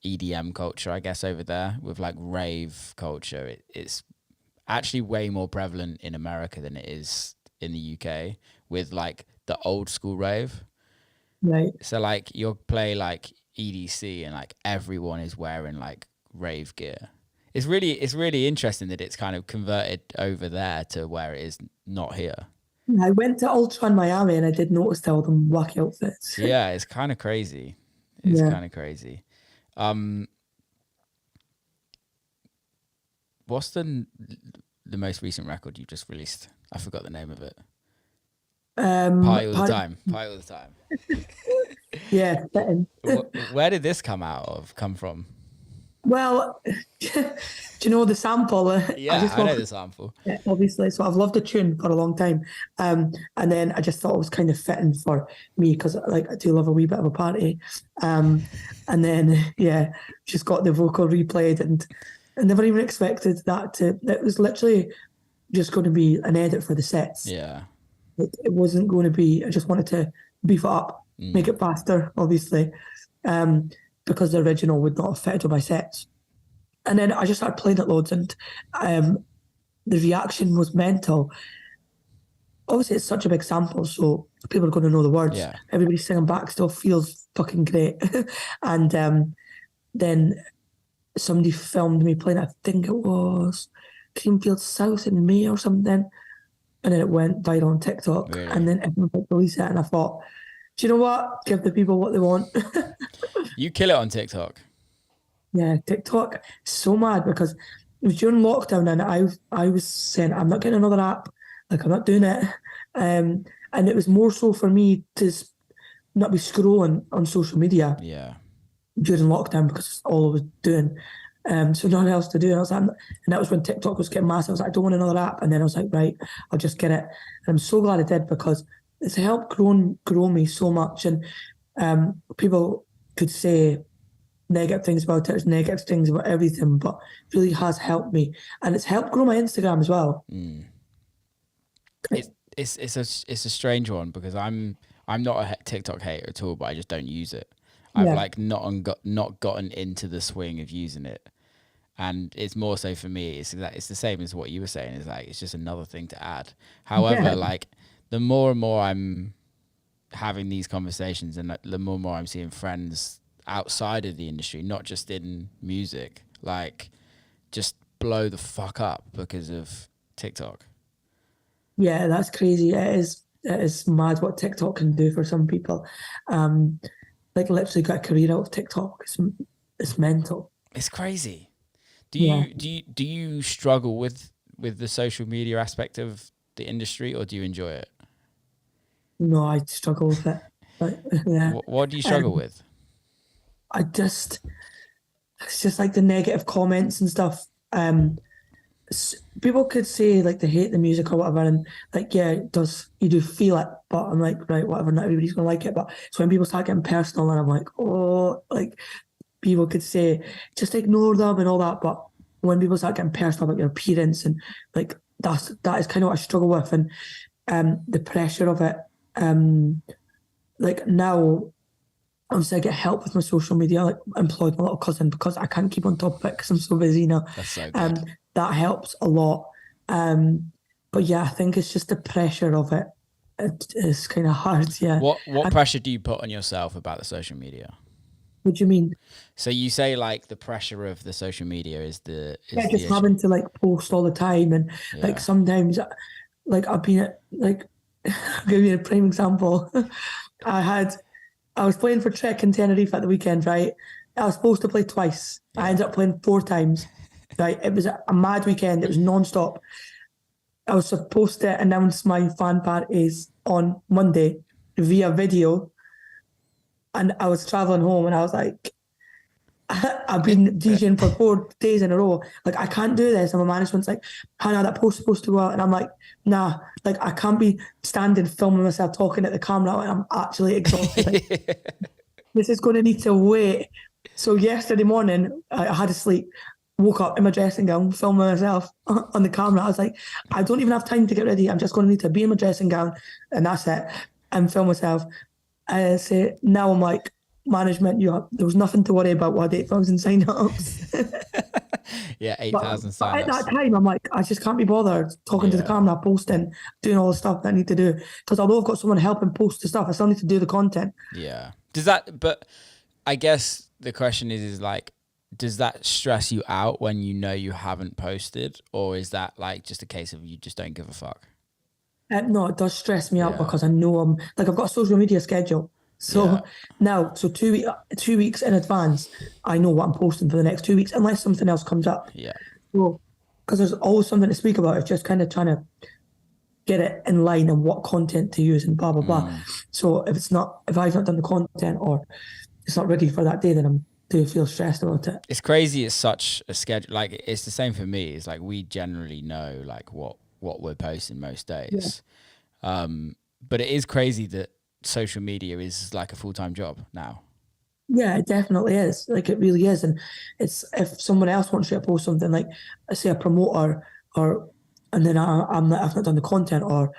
EDM culture, I guess, over there with like rave culture. It's actually way more prevalent in America than it is in the UK with like the old school rave. Right. So like you'll play like EDC and like everyone is wearing like rave gear. It's really interesting that it's kind of converted over there to where it is not here. I went to Ultra in Miami and I did notice all them wacky outfits. Yeah, it's kind of crazy. It's kind of crazy. What's the most recent record you just released? I forgot the name of it. Party all the time. Party all the time. Yeah. Where did this come from? Well, do you know the sample? Yeah, I know the sample. Yeah, obviously. So I've loved the tune for a long time. And then I just thought it was kind of fitting for me because like I do love a wee bit of a party. And then, yeah, just got the vocal replayed, and I never even expected it was literally just going to be an edit for the sets. Yeah. It wasn't going to be, I just wanted to beef it up, make it faster, obviously, because the original would not have fitted with my sets. And then I just started playing it loads, and the reaction was mental. Obviously, it's such a big sample, so people are going to know the words. Yeah. Everybody singing back still feels fucking great. And then somebody filmed me playing, I think it was Creamfield South in May or something. And then it went viral on TikTok. Really? And then everyone would release it. And I thought, do you know what? Give the people what they want. You kill it on TikTok. Yeah, TikTok is so mad because it was during lockdown and I was saying, I'm not getting another app. Like, I'm not doing it. And it was more so for me to not be scrolling on social media during lockdown because it's all I was doing. So nothing else to do. And I was like, and that was when TikTok was getting massive. I was like, I don't want another app. And then I was like, right, I'll just get it. And I'm so glad I did because it's helped grow me so much. And people could say negative things about it, there's negative things about everything, but it really has helped me. And it's helped grow my Instagram as well. It's a strange one because I'm not a TikTok hater at all, but I just don't use it. I've like not gotten into the swing of using it. And it's more so for me, it's the same as what you were saying. It's like, it's just another thing to add. However, like the more and more I'm having these conversations and the more and more I'm seeing friends outside of the industry, not just in music, like just blow the fuck up because of TikTok. Yeah, that's crazy. It is mad what TikTok can do for some people. like literally got a career out of TikTok. It's mental. It's crazy. Do Yeah. you struggle with the social media aspect of the industry, or do you enjoy it? No, I struggle with it. But yeah, What do you struggle with? it's just like the negative comments and stuff. People could say like they hate the music or whatever, and like yeah, you do feel it, but I'm like, right, whatever, not everybody's gonna like it. But so when people start getting personal, and I'm like, oh, like people could say just ignore them and all that, but when people start getting personal about your appearance and like that is kind of what I struggle with, and the pressure of it. Like now obviously I get help with my social media, like employed my little cousin because I can't keep on top of it because I'm so busy now. That's so good. That helps a lot. But yeah, I think it's just the pressure of it. It is kind of hard, yeah. What pressure do you put on yourself about the social media? What do you mean? So you say like the pressure of the social media is just having to like post all the time, and like sometimes like I've been at, like I'll give you a prime example. I was playing for Trek in Tenerife at the weekend, right? I was supposed to play twice. I ended up playing 4 times. Right? It was a mad weekend. It was non-stop. I was supposed to announce my fan parties on Monday via video. And I was traveling home and I was like, I've been DJing for 4 days in a row. Like, I can't do this. And my management's like, Hannah, that post's supposed to go out. And I'm like, nah, like, I can't be standing filming myself talking at the camera and I'm actually exhausted. Like, this is going to need to wait. So yesterday morning, I had to sleep, woke up in my dressing gown, filming myself on the camera. I was like, I don't even have time to get ready. I'm just going to need to be in my dressing gown and that's it, and film myself. I say, now I'm like, management, there was nothing to worry about. What, 8,000 sign-ups? Yeah, 8,000 sign-ups. At that time, I'm like, I just can't be bothered talking to the camera, posting, doing all the stuff that I need to do. Because although I've got someone helping post the stuff, I still need to do the content. Yeah. But I guess the question is like, does that stress you out when you know you haven't posted? Or is that like just a case of you just don't give a fuck? No, it does stress me out because I know I've got a social media schedule. So now, 2 weeks in advance, I know what I'm posting for the next 2 weeks, unless something else comes up. Yeah. So, because there's always something to speak about. It's just kind of trying to get it in line and what content to use and blah, blah, blah. So if I've not done the content or it's not ready for that day, then I do feel stressed about it. It's crazy. It's such a schedule. Like, it's the same for me. It's like we generally know like what we're posting most days. Yeah. But it is crazy that social media is like a full-time job now. Yeah, it definitely is. Like, it really is. And it's, if someone else wants you to post something, like say a promoter, and then I've not done the content, or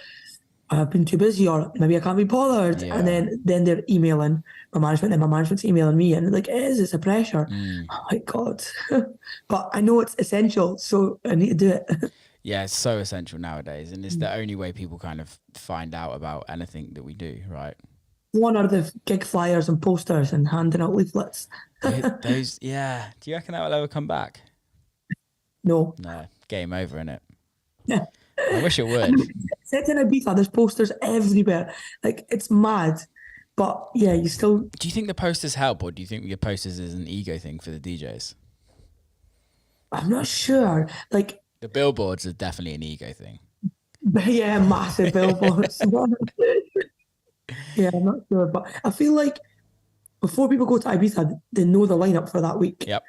I've been too busy, or maybe I can't be bothered, and then they're emailing my management, and my management's emailing me, and like it's a pressure. Oh my God. But I know it's essential, so I need to do it. Yeah, it's so essential nowadays, and it's the only way people kind of find out about anything that we do, right? One are the gig flyers and posters and handing out leaflets. Those, yeah. Do you reckon that will ever come back? No. Game over, innit? Yeah. I wish it would. Except in Ibiza, there's posters everywhere. Like, it's mad. But yeah, you still... Do you think the posters help, or do you think your posters is an ego thing for the DJs? I'm not sure. Like, the billboards are definitely an ego thing. Yeah, massive billboards. Yeah, I'm not sure. But I feel like before people go to Ibiza, they know the lineup for that week. Yep.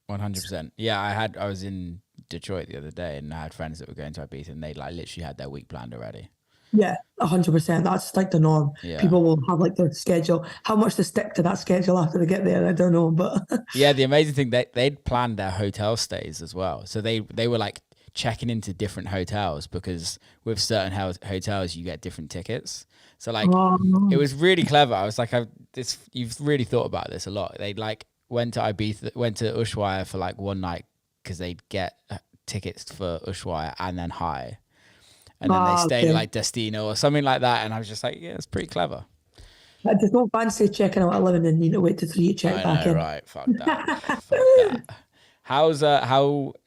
100%. Yeah, I was in Detroit the other day, and I had friends that were going to Ibiza, and they like literally had their week planned already. Yeah, 100%. That's like the norm. Yeah. People will have like their schedule. How much they stick to that schedule after they get there, I don't know. But yeah, the amazing thing, they'd planned their hotel stays as well. So they were like checking into different hotels, because with certain hotels you get different tickets. So like it was really clever. I was like, you've really thought about this a lot. They like went to Ibiza, went to Ushuaia for like one night because they'd get tickets for Ushuaia and then High. And then they stayed at like Destino or something like that. And I was just like, yeah, it's pretty clever. I just don't fancy checking out at 11 and need to wait to 3 to check back in. Right, fuck that. Fuck that. How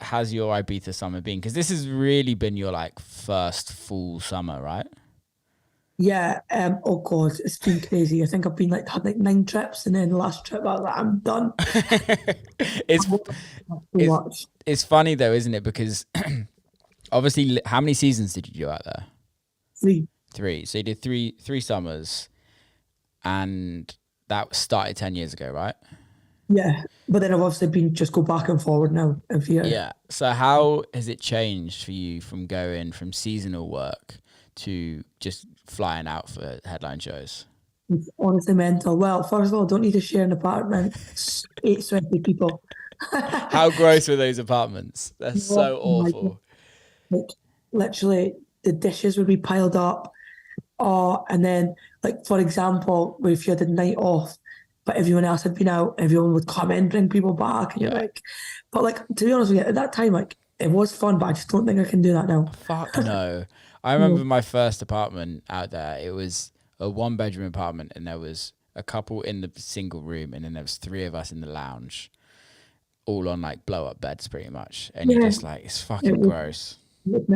has your Ibiza summer been? Because this has really been your like first full summer, right? Yeah. Oh God, it's been crazy. I think I've been like had like 9 trips, and then the last trip I was like, I'm done. it's I've worked so it's much. it's funny though, isn't it? Because obviously, how many seasons did you do out there? 3. Three. So you did three summers, and that started 10 years ago, right? Yeah. But then I've obviously been just go back and forward now every year. Yeah. So how has it changed for you from going from seasonal work to just flying out for headline shows? It's honestly mental. Well, first of all, don't need to share an apartment. 8 sweaty people. How gross were those apartments? They're Oh so my God. awful. Like literally the dishes would be piled up. Oh, and then like for example, if you had a night off, but everyone else had been out, everyone would come in, bring people back, and you're Yeah. like, but like to be honest with you, at that time, like it was fun, but I just don't think I can do that now. Fuck no. I remember No. my first apartment out there. It was a one-bedroom apartment, and there was a couple in the single room, and then there was three of us in the lounge, all on like blow-up beds, pretty much. And you're Yeah, just like, it's it fucking was. gross.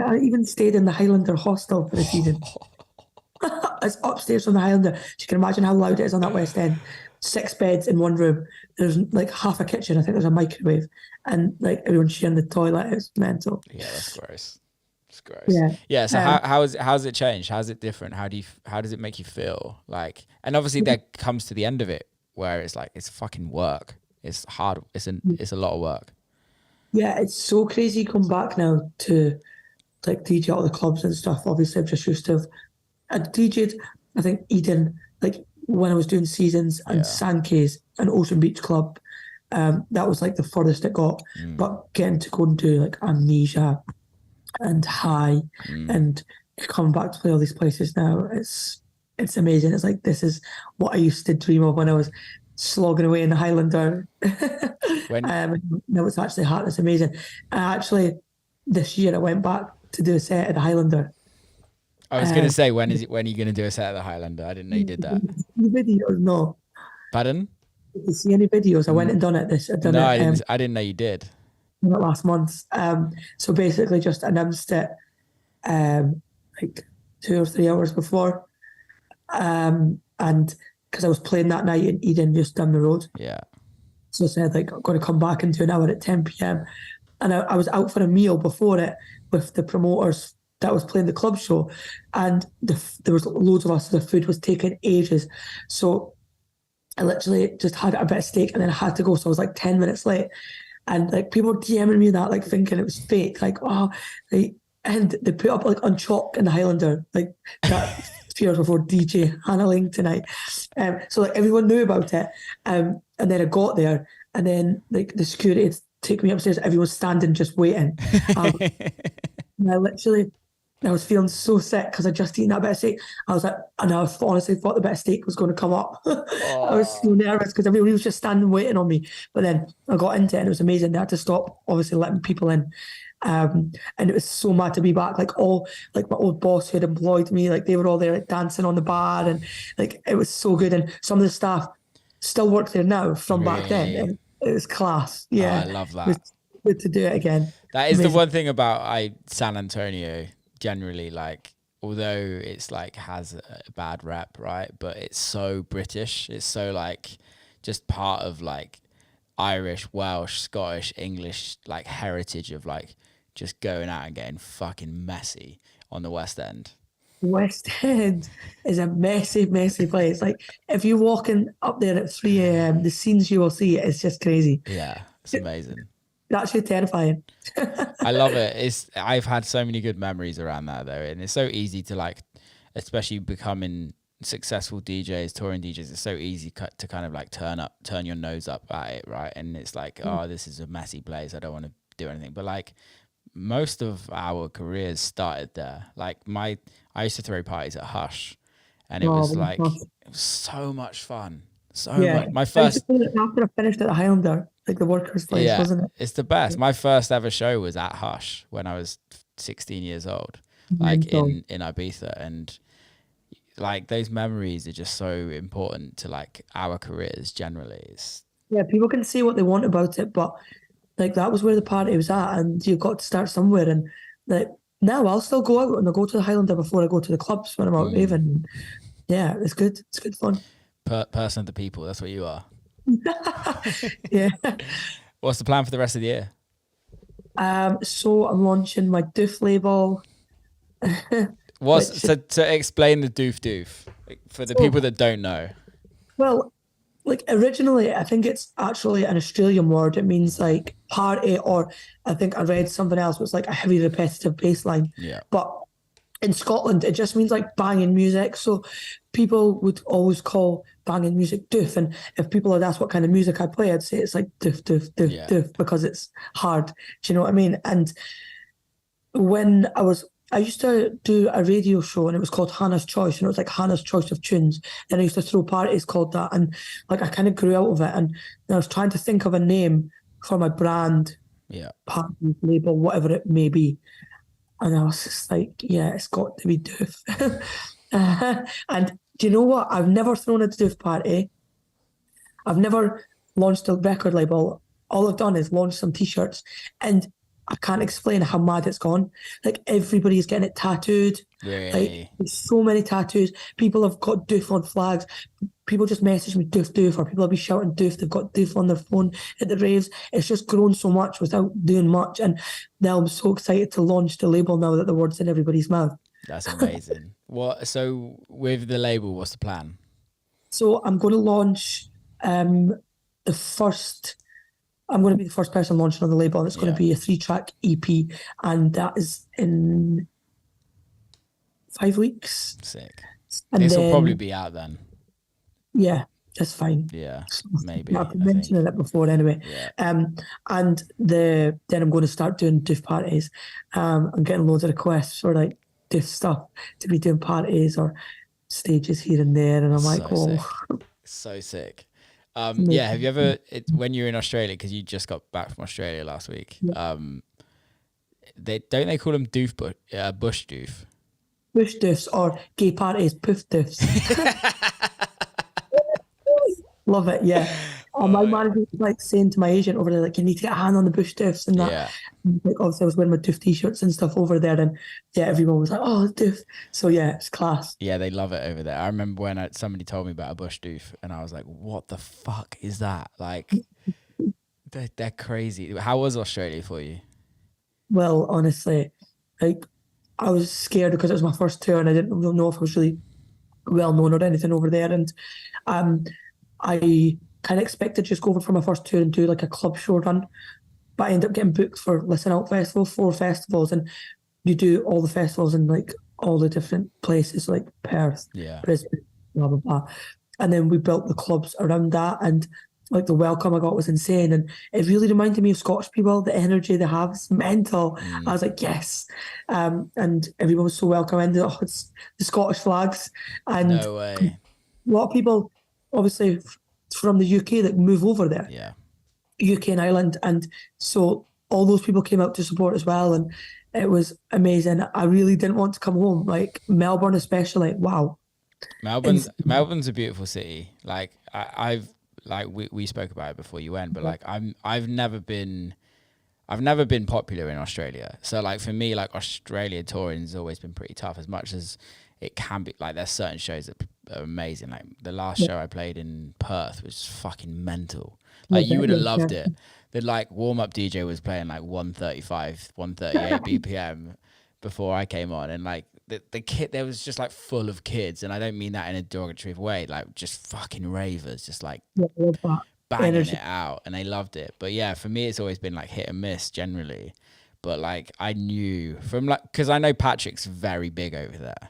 I even stayed in the Highlander hostel for a season. It's upstairs from the Highlander. So you can imagine how loud it is on that West End. 6 beds in one room. There's like half a kitchen. I think there's a microwave, and like everyone's sharing the toilet. It's mental. Yeah, that's gross. It's gross. Yeah. Yeah. So Um, how's it changed? How's it different? How does it make you feel? Like, and obviously there comes to the end of it where it's like it's fucking work. It's hard. It's a lot of work. yeah, it's so crazy come back now to like DJ all the clubs and stuff. Obviously, I've just used to have I DJ'd, I think Eden, like when I was doing seasons and Yeah. Sankey's and Ocean Beach Club. That was like the furthest it got. Mm, But getting to go and do like Amnesia and High mm. and coming back to play all these places now, it's amazing. It's like this is what I used to dream of when I was slogging away in the Highlander. When Now it's actually hard. It's amazing. And actually, this year I went back to do a set at the Highlander. I was gonna Um, say when are you gonna do a set at the Highlander? I didn't know you did that. videos, no. Pardon? Did you see any videos? I went N- and done it. I done no, it. I didn't. I didn't know you did. Done it last month. So basically, just announced it um, like 2 or 3 hours before, and because I was playing that night in Eden, just down the road, Yeah. so I said like I'm going to come back and do an hour at 10 p.m. And I was out for a meal before it with the promoters that was playing the club show, and there was loads of us. So the food was taking ages, so I literally just had a bit of steak and then I had to go. So I was like 10 minutes late. And like people were DMing me that, like thinking it was fake. Like, oh, and they put up like on chalk in the Highlander, like that 2 hours before DJ Hannah Laing tonight. So like everyone knew about it. And then I got there and then like the security had taken me upstairs. Everyone's standing just waiting. Um, and I was feeling so sick because I just eaten that bit of steak. I was like, and I honestly thought the bit of steak was going to come up. I was so Oh, nervous because everybody was just standing waiting on me. But then I got into it and it was amazing. They had to stop, obviously, letting people in. And it was so mad to be back. Like my old boss who had employed me, like they were all there like dancing on the bar, and like it was so good. And some of the staff still work there now from back then. really? And it was class. Oh, I Yeah, love it was that. good to do it again. That is the Amazing. one thing about San Antonio generally, like, although it's like has a bad rep, right? But it's so British. It's so like just part of like Irish, Welsh, Scottish, English like heritage of like just going out and getting fucking messy on the West End. West End is a messy, messy place. Like if you're walking up there at 3 a.m., the scenes you will see is just crazy. Yeah, it's amazing. It's actually terrifying. I love it. I've had so many good memories around that though, and it's so easy to like, especially becoming successful DJs, touring DJs. It's so easy to kind of like turn your nose up at it, right? And it's like, oh, this is a messy place. I don't want to do anything. But like most of our careers started there. I used to throw parties at Hush, and it was Oh, like gosh. it was so much fun. So Yeah. much. My I used to first do it after I finished at the Highlander, like the workers' place, Yeah, wasn't it's the best. My first ever show was at Hush when I was 16 years old, it? like Mental. in Ibiza, and like those memories are just so important to like our careers generally. It's Yeah, people can say what they want about it, but like that was where the party was at, and you've got to start somewhere. And like now I'll still go out and I'll go to the Highlander before I go to the clubs when I'm out raving. Yeah, it's good. It's good fun. Person of the people. That's what you are. Yeah. What's the plan for the rest of the year? So I'm launching my Doof label. So to explain the Doof for the people that don't know. Well, like originally, I think it's actually an Australian word. It means like party, or I think I read something else. It was like a heavy repetitive bass line. Yeah. But in Scotland, it just means like banging music. So people would always call banging music doof. And if people had asked what kind of music I play, I'd say it's like doof, doof, doof, doof, because it's hard. Do you know what I mean? And when I used to do a radio show and it was called Hannah's Choice, and it was like Hannah's Choice of Tunes. And I used to throw parties called that. And like I kind of grew out of it. And I was trying to think of a name for my brand, party label, whatever it may be. And I was just like, yeah, it's got to be Doof. And do you know what? I've never thrown a Doof party. I've never launched a record label. All I've done is launch some T-shirts, and I can't explain how mad it's gone. Like everybody's getting it tattooed. Really? Like there's so many tattoos. People have got Doof on flags. People just message me Doof, Doof, or people will be shouting Doof. They've got Doof on their phone at the raves. It's just grown so much without doing much. And now I'm so excited to launch the label now that the word's in everybody's mouth. That's amazing. So with the label, what's the plan? So I'm going to launch the first. I'm going to be the first person launching on the label, and it's going to be a 3-track EP, and that is in 5 weeks. Sick. And this will probably be out then. Yeah, that's fine. Yeah, maybe. I've been mentioning it before anyway. Yeah. And then I'm going to start doing Doof parties. I'm getting loads of requests for like Doof stuff to be doing parties or stages here and there, and I'm like, so sick. Yeah, have you ever, when you're in Australia, because you just got back from Australia last week, they call them Doof, bush Doof? Bush Doofs, or gay parties, poof Doofs. Love it, yeah. My manager was like saying to my agent over there, like, you need to get a hand on the Bush Doofs and that. Yeah. Like, obviously, I was wearing my Doof t-shirts and stuff over there, and yeah, everyone was like, oh, Doof. So yeah, it's class. Yeah, they love it over there. I remember when somebody told me about a Bush Doof, and I was like, what the fuck is that? Like, they're crazy. How was Australia for you? Well, honestly, like, I was scared because it was my first tour and I didn't know if I was really well known or anything over there. And I kind of expected to just go over for my first tour and do like a club show run. But I ended up getting booked for Listen Out Festival, 4 festivals. And you do all the festivals in like all the different places, like Perth, Brisbane, blah, blah, blah. And then we built the clubs around that. And like the welcome I got was insane, and it really reminded me of Scottish people. The energy they have is mental. I was like, yes, and everyone was so welcoming. It's the Scottish flags, and no way. A lot of people, obviously from the UK, that move over there. Yeah, UK and Ireland, and so all those people came out to support as well, and it was amazing. I really didn't want to come home, like Melbourne especially. Wow, Melbourne's a beautiful city. Like we spoke about it before you went, but like I've never been popular in Australia. So like for me, like Australia touring has always been pretty tough, as much as it can be. Like there's certain shows that are amazing. Like the last show I played in Perth was fucking mental. Like you would have loved it. The like warm up DJ was playing like 135, 138 BPM before I came on, and like the kid there was just like full of kids, and I don't mean that in a derogatory way, like just fucking ravers, just like banging it out, and they loved it. But yeah, for me it's always been like hit and miss generally. But like I knew from like, because I know Patrick's very big over there,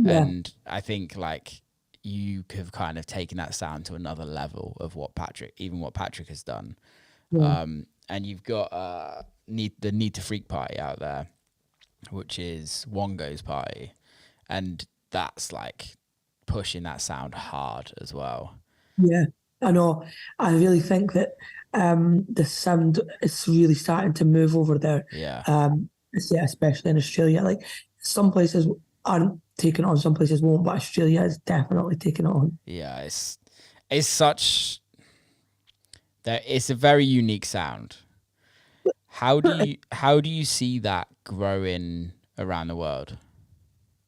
and I think like you have kind of taken that sound to another level of what Patrick has done. And you've got the Need to Freak party out there, which is Wongo's party, and that's like pushing that sound hard as well. Yeah, I know. I really think that the sound is really starting to move over there. Yeah. Especially in Australia. Like some places aren't taking it on, some places won't, but Australia is definitely taking it on. Yeah, it's a very unique sound. How do you see that growing around the world?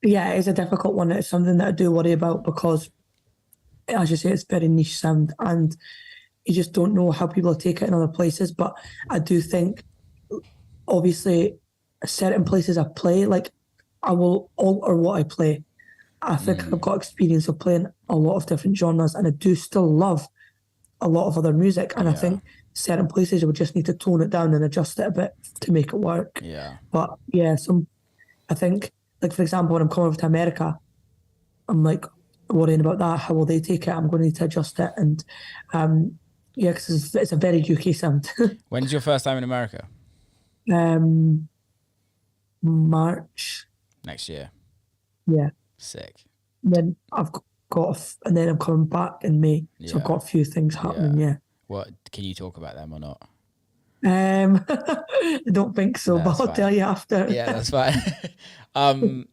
Yeah, it's a difficult one. It's something that I do worry about because, as you say, it's very niche sound and you just don't know how people take it in other places. But I do think, obviously, certain places I play, like I will alter what I play. I think I've got experience of playing a lot of different genres and I do still love a lot of other music. And I think certain places you would just need to tone it down and adjust it a bit to make it work. Yeah. But yeah, I think, like, for example, when I'm coming over to America, I'm like worrying about that. How will they take it? I'm going to need to adjust it. And yeah, because it's a very UK sound. When's your first time in America? March. Next year. Yeah. Sick. And then and then I'm coming back in May. So I've got a few things happening. Yeah. What can you talk about them or not? I don't think so, No, but I'll tell you after. Yeah, that's fine.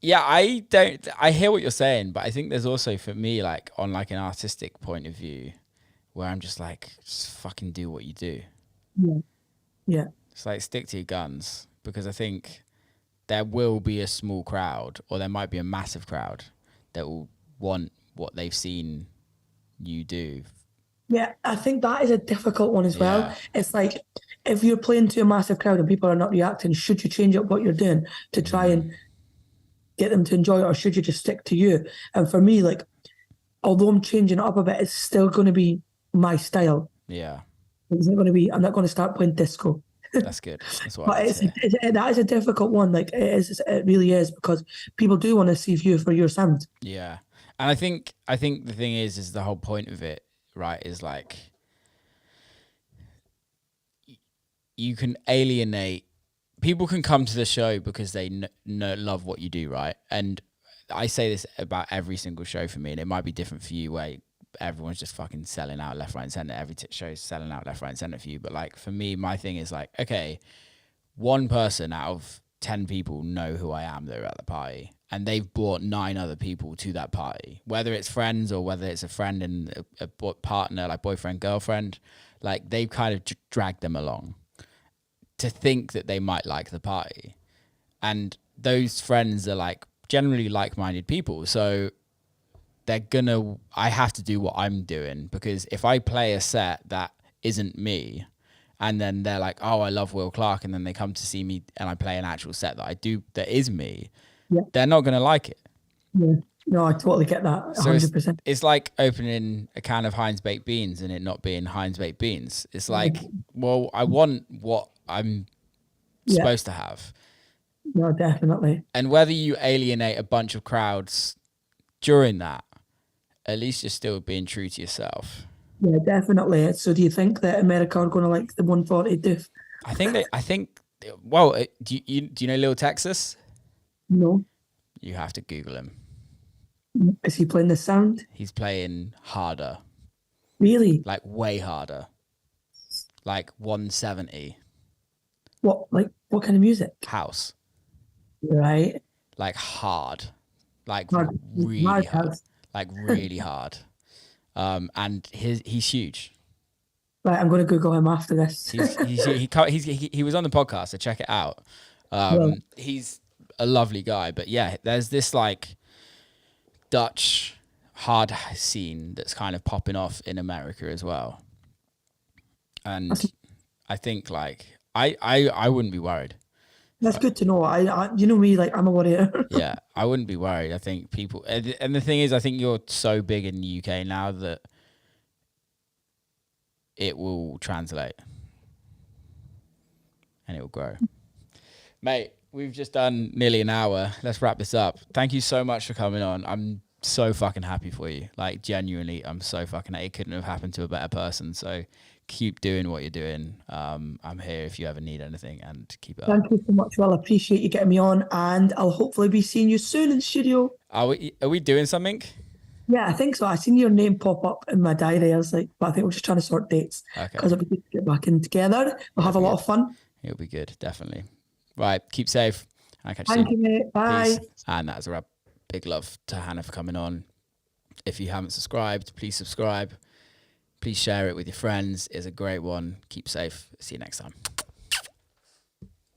Yeah, I hear what you're saying, but I think there's also for me, like on like an artistic point of view, where I'm just like, just fucking do what you do. Yeah. Yeah. It's like stick to your guns, because I think there will be a small crowd, or there might be a massive crowd that will want what they've seen you do. Yeah, I think that is a difficult one as well. It's like, if you're playing to a massive crowd and people are not reacting, should you change up what you're doing to try and get them to enjoy it, or should you just stick to you? And for me, like, although I'm changing it up a bit, it's still going to be my style. Yeah. It's not going to be, I'm not going to start playing disco. That's good. That's what But that is a difficult one. Like, it really is, because people do want to see you for your sound. Yeah. And I think the thing is the whole point of it, right, is like you can alienate people. Can come to the show because they love what you do, right? And I say this about every single show for me, and it might be different for you, where everyone's just fucking selling out left, right, and center. Every show is selling out left, right, and center for you. But like for me, my thing is like, okay, one person out of 10 people know who I am that are at the party, and they've brought 9 other people to that party, whether it's friends or whether it's a friend and a partner, like boyfriend, girlfriend. Like they've kind of dragged them along to think that they might like the party. And those friends are like generally like-minded people. So I have to do what I'm doing, because if I play a set that isn't me, and then they're like, oh, I love Will Clark, and then they come to see me and I play an actual set that I do that is me, they're not going to like it. Yeah. No, I totally get that, 100%. So it's like opening a can of Heinz baked beans and it not being Heinz baked beans. It's like, well, I want what I'm supposed to have. No, definitely. And whether you alienate a bunch of crowds during that, at least you're still being true to yourself. Yeah, definitely. So do you think that America are going to like the 140 Doof? Well, do you know Lil Texas? No. You have to Google him. Is he playing the sound? He's playing harder. Really? Like way harder. Like 170. What kind of music? House. Right. Like hard. Like hard. really hard. Like really hard. And he's huge. Right, I'm going to Google him after this. He was on the podcast, so check it out. He's a lovely guy, but yeah, there's this like Dutch hard scene that's kind of popping off in America as well. And I think like I wouldn't be worried. That's good to know. I you know me, like I'm a warrior. Yeah, I wouldn't be worried. I think people, and the thing is, I think you're so big in the UK now that it will translate and it will grow. Mate, we've just done nearly an hour. Let's wrap this up. Thank you so much for coming on. I'm so fucking happy for you. Like genuinely, I'm so fucking happy. It couldn't have happened to a better person. So keep doing what you're doing. I'm here if you ever need anything, and keep it up. Thank you so much. Well, I appreciate you getting me on, and I'll hopefully be seeing you soon in the studio. Are we doing something? Yeah, I think so. I seen your name pop up in my diary. I was like, but I think we're just trying to sort dates. Okay. Because if we could get back in together, we'll have a lot of fun. It'll be good, definitely. Right, keep safe. I'll catch you Thank soon. you, mate. Bye. Peace. And that's a wrap. Big love to Hannah for coming on. If you haven't subscribed, please subscribe. Please share it with your friends. It's a great one. Keep safe. See you next time.